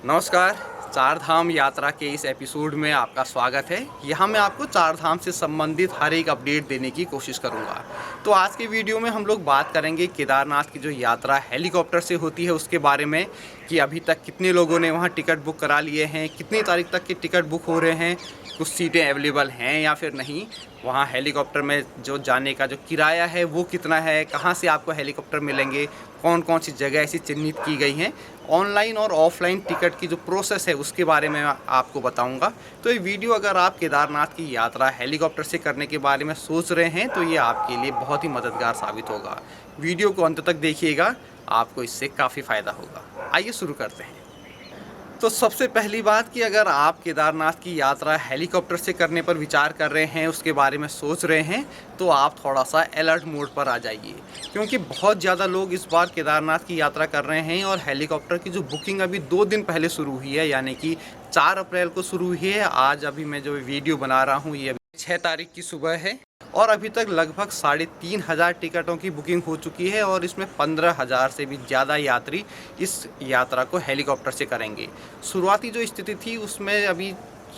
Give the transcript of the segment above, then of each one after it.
नमस्कार। चार धाम यात्रा के इस एपिसोड में आपका स्वागत है। यहाँ मैं आपको चार धाम से संबंधित हर एक अपडेट देने की कोशिश करूँगा। तो आज के वीडियो में हम लोग बात करेंगे केदारनाथ की जो यात्रा हेलीकॉप्टर से होती है उसके बारे में, कि अभी तक कितने लोगों ने वहाँ टिकट बुक करा लिए हैं, कितनी तारीख तक के टिकट बुक हो रहे हैं, कुछ सीटें अवेलेबल हैं या फिर नहीं, वहाँ हेलीकॉप्टर में जो जाने का जो किराया है वो कितना है, कहाँ से आपको हेलीकॉप्टर मिलेंगे, कौन कौन सी जगह ऐसी चिन्हित की गई हैं, ऑनलाइन और ऑफलाइन टिकट की जो प्रोसेस है उसके बारे में आपको बताऊंगा। तो ये वीडियो अगर आप केदारनाथ की यात्रा हेलीकॉप्टर से करने के बारे में सोच रहे हैं तो ये आपके लिए बहुत ही मददगार साबित होगा। वीडियो को अंत तक देखिएगा, आपको इससे काफ़ी फ़ायदा होगा। आइए शुरू करते हैं। तो सबसे पहली बात कि अगर आप केदारनाथ की यात्रा हेलीकॉप्टर से करने पर विचार कर रहे हैं, उसके बारे में सोच रहे हैं, तो आप थोड़ा सा अलर्ट मोड पर आ जाइए, क्योंकि बहुत ज़्यादा लोग इस बार केदारनाथ की यात्रा कर रहे हैं और हेलीकॉप्टर की जो बुकिंग अभी 2 दिन पहले शुरू हुई है, यानी कि 4 अप्रैल को शुरू हुई है। आज अभी मैं जो वीडियो बना रहा हूँ ये 6 तारीख की सुबह है और अभी तक लगभग 3,500 टिकटों की बुकिंग हो चुकी है और इसमें 15,000 से भी ज़्यादा यात्री इस यात्रा को हेलीकॉप्टर से करेंगे। शुरुआती जो स्थिति थी उसमें अभी,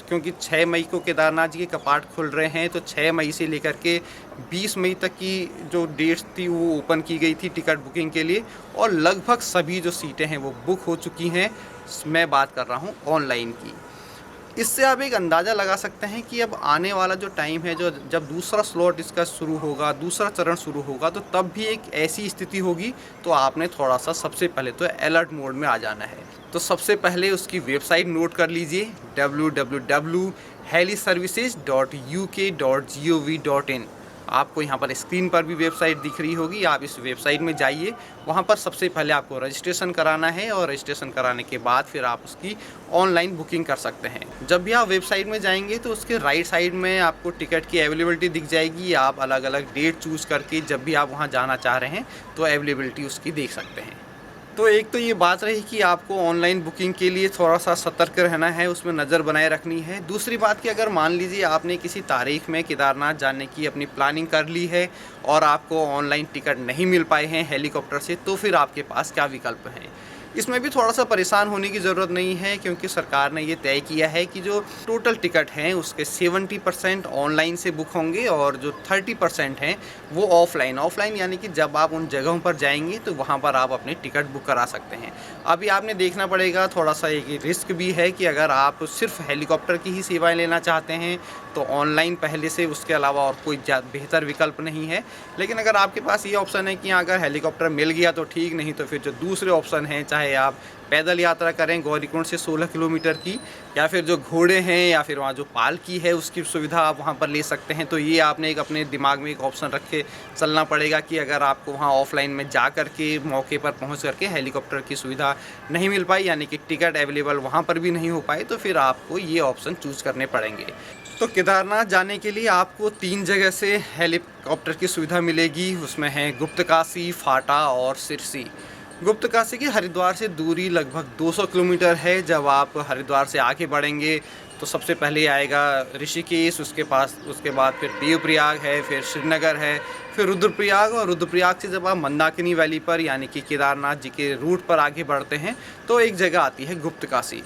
क्योंकि 6 मई को केदारनाथ जी के कपाट खुल रहे हैं, तो 6 मई से लेकर के 20 मई तक की जो डेट्स थी वो ओपन की गई थी टिकट बुकिंग के लिए और लगभग सभी जो सीटें हैं वो बुक हो चुकी हैं। मैं बात कर रहा हूँ ऑनलाइन की। इससे आप एक अंदाज़ा लगा सकते हैं कि अब आने वाला जो टाइम है, जो जब दूसरा स्लॉट इसका शुरू होगा, दूसरा चरण शुरू होगा, तो तब भी एक ऐसी स्थिति होगी। तो आपने थोड़ा सा सबसे पहले तो अलर्ट मोड में आ जाना है। तो सबसे पहले उसकी वेबसाइट नोट कर लीजिए, www.heliservices.uk.gov.in। आपको यहाँ पर स्क्रीन पर भी वेबसाइट दिख रही होगी, आप इस वेबसाइट में जाइए। वहाँ पर सबसे पहले आपको रजिस्ट्रेशन कराना है और रजिस्ट्रेशन कराने के बाद फिर आप उसकी ऑनलाइन बुकिंग कर सकते हैं। जब भी आप वेबसाइट में जाएंगे तो उसके राइट साइड में आपको टिकट की अवेलेबिलिटी दिख जाएगी। आप अलग अलग डेट चूज़ करके जब भी आप वहाँ जाना चाह रहे हैं तो अवेलेबिलिटी उसकी देख सकते हैं। तो एक तो ये बात रही कि आपको ऑनलाइन बुकिंग के लिए थोड़ा सा सतर्क रहना है, उसमें नज़र बनाए रखनी है। दूसरी बात कि अगर मान लीजिए आपने किसी तारीख में केदारनाथ जाने की अपनी प्लानिंग कर ली है और आपको ऑनलाइन टिकट नहीं मिल पाए हैं हेलीकॉप्टर से, तो फिर आपके पास क्या विकल्प हैं। इसमें भी थोड़ा सा परेशान होने की ज़रूरत नहीं है, क्योंकि सरकार ने ये तय किया है कि जो टोटल टिकट हैं उसके 70% ऑनलाइन से बुक होंगे और जो 30% हैं वो ऑफलाइन यानी कि जब आप उन जगहों पर जाएंगे तो वहाँ पर आप अपनी टिकट बुक करा सकते हैं। अभी आपने देखना पड़ेगा, थोड़ा सा एक रिस्क भी है कि अगर आप सिर्फ हेलीकॉप्टर की ही सेवाएँ लेना चाहते हैं तो ऑनलाइन पहले से, उसके अलावा और कोई बेहतर विकल्प नहीं है। लेकिन अगर आपके पास ये ऑप्शन है कि अगर हेलीकॉप्टर मिल गया तो ठीक, नहीं तो फिर जो दूसरे ऑप्शन हैं, चाहे आप पैदल यात्रा करें गौरीकुंड से 16 किलोमीटर की, या फिर जो घोड़े हैं या फिर वहाँ जो पालकी है उसकी सुविधा आप वहाँ पर ले सकते हैं। तो ये आपने एक अपने दिमाग में एक ऑप्शन रख के चलना पड़ेगा कि अगर आपको वहाँ ऑफलाइन में जा कर के मौके पर पहुँच करके हेलीकॉप्टर की सुविधा नहीं मिल पाई, यानी कि टिकट अवेलेबल वहाँ पर भी नहीं हो पाए, तो फिर आपको ये ऑप्शन चूज़ करने पड़ेंगे। तो केदारनाथ जाने के लिए आपको 3 जगह से हेलीकॉप्टर की सुविधा मिलेगी। उसमें है गुप्तकाशी, फाटा और सिरसी। गुप्तकाशी की हरिद्वार से दूरी लगभग 200 किलोमीटर है। जब आप हरिद्वार से आगे बढ़ेंगे तो सबसे पहले आएगा ऋषिकेश, उसके बाद फिर देवप्रयाग है, फिर श्रीनगर है, फिर रुद्रप्रयाग, और रुद्रप्रयाग से जब आप मंदाकिनी वैली पर यानी कि केदारनाथ जी के रूट पर आगे बढ़ते हैं तो एक जगह आती है गुप्तकाशी।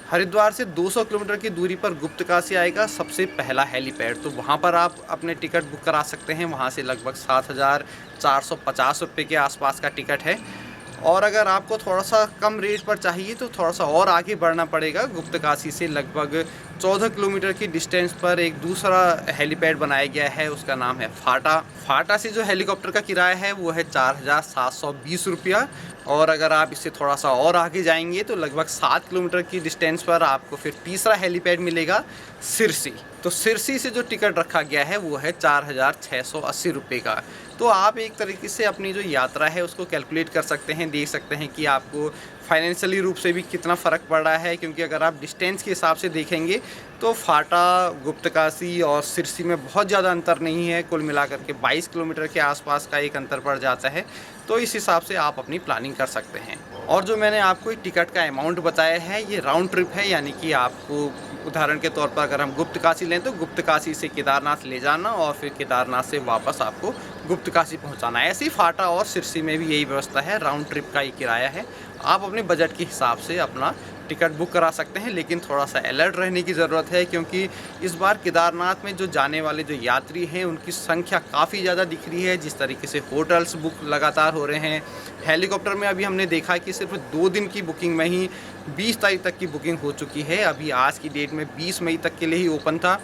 हरिद्वार से 200 किलोमीटर की दूरी पर गुप्तकाशी आएगा सबसे पहला हेलीपैड। तो वहाँ पर आप अपने टिकट बुक करा सकते हैं। वहाँ से लगभग 7,450 रुपये के आसपास का टिकट है। और अगर आपको थोड़ा सा कम रेट पर चाहिए तो थोड़ा सा और आगे बढ़ना पड़ेगा। गुप्तकाशी से लगभग 14 किलोमीटर की डिस्टेंस पर एक दूसरा हेलीपैड बनाया गया है, उसका नाम है फाटा। फाटा से जो हेलीकॉप्टर का किराया है वो है 4,720 रुपया। और अगर आप इससे थोड़ा सा और आगे जाएंगे तो लगभग 7 किलोमीटर की डिस्टेंस पर आपको फिर तीसरा हेलीपैड मिलेगा, सिरसी। तो सिरसी से जो टिकट रखा गया है वो है 4,680 रुपये का। तो आप एक तरीके से अपनी जो यात्रा है उसको कैलकुलेट कर सकते हैं, देख सकते हैं कि आपको फाइनेंशियली रूप से भी कितना फ़र्क पड़ रहा है। क्योंकि अगर आप डिस्टेंस के हिसाब से देखेंगे तो फाटा, गुप्तकाशी और सिरसी में बहुत ज़्यादा अंतर नहीं है। कुल मिलाकर के 22 किलोमीटर के आसपास का एक अंतर पड़ जाता है। तो इस हिसाब से आप अपनी प्लानिंग कर सकते हैं। और जो मैंने आपको टिकट का अमाउंट बताया है ये राउंड ट्रिप है, यानी कि आपको उदाहरण के तौर पर अगर हम गुप्तकाशी लें तो गुप्तकाशी से केदारनाथ ले जाना और फिर केदारनाथ से वापस आपको गुप्तकाशी पहुंचाना है। ऐसे ही फाटा और सिरसी में भी यही व्यवस्था है, राउंड ट्रिप का ही किराया है। आप अपने बजट के हिसाब से अपना टिकट बुक करा सकते हैं, लेकिन थोड़ा सा अलर्ट रहने की ज़रूरत है, क्योंकि इस बार केदारनाथ में जो जाने वाले जो यात्री हैं उनकी संख्या काफ़ी ज़्यादा दिख रही है। जिस तरीके से होटल्स बुक लगातार हो रहे हैं, हेलीकॉप्टर में अभी हमने देखा कि सिर्फ 2 दिन की बुकिंग में ही 20 तारीख तक की बुकिंग हो चुकी है। अभी आज की डेट में 20 मई तक के लिए ही ओपन था।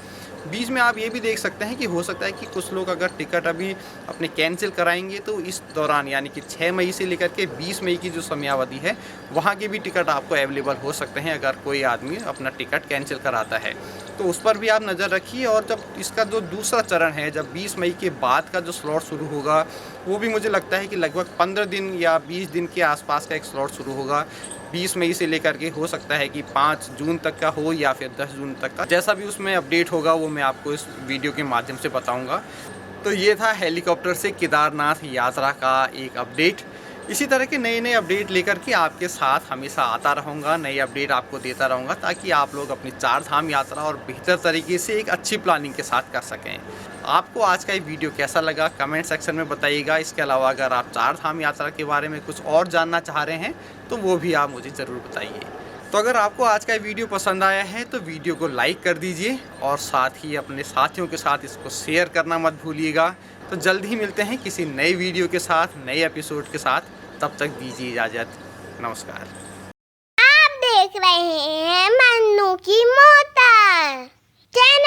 बीच में आप ये भी देख सकते हैं कि हो सकता है कि कुछ लोग अगर टिकट अभी अपने कैंसिल कराएंगे तो इस दौरान यानी कि 6 मई से लेकर के 20 मई की जो समयावधि है वहाँ के भी टिकट आपको अवेलेबल हो सकते हैं, अगर कोई आदमी अपना टिकट कैंसिल कराता है तो उस पर भी आप नज़र रखिए। और जब इसका जो दूसरा चरण है, जब 20 मई के बाद का जो स्लॉट शुरू होगा, वो भी मुझे लगता है कि लगभग 15 दिन या 20 दिन के आसपास का एक स्लॉट शुरू होगा। 20 मई से लेकर के हो सकता है कि 5 जून तक का हो या फिर 10 जून तक का, जैसा भी उसमें अपडेट होगा वो मैं आपको इस वीडियो के माध्यम से बताऊंगा। तो ये था हेलीकॉप्टर से केदारनाथ यात्रा का एक अपडेट। इसी तरह के नए अपडेट लेकर के आपके साथ हमेशा आता रहूँगा, नए अपडेट आपको देता रहूँगा, ताकि आप लोग अपनी 4 धाम यात्रा और बेहतर तरीके से एक अच्छी प्लानिंग के साथ कर सकें। आपको आज का ये वीडियो कैसा लगा कमेंट सेक्शन में बताइएगा। इसके अलावा अगर आप 4 धाम यात्रा के बारे में कुछ और जानना चाह रहे हैं तो वो भी आप मुझे ज़रूर बताइए। तो अगर आपको आज का वीडियो पसंद आया है तो वीडियो को लाइक कर दीजिए और साथ ही अपने साथियों के साथ इसको शेयर करना मत भूलिएगा। तो जल्द ही मिलते हैं किसी नए वीडियो के साथ, नए एपिसोड के साथ। तब तक दीजिए इजाज़त। नमस्कार। आप देख रहे हैं मन्नू की मोटर चैनल।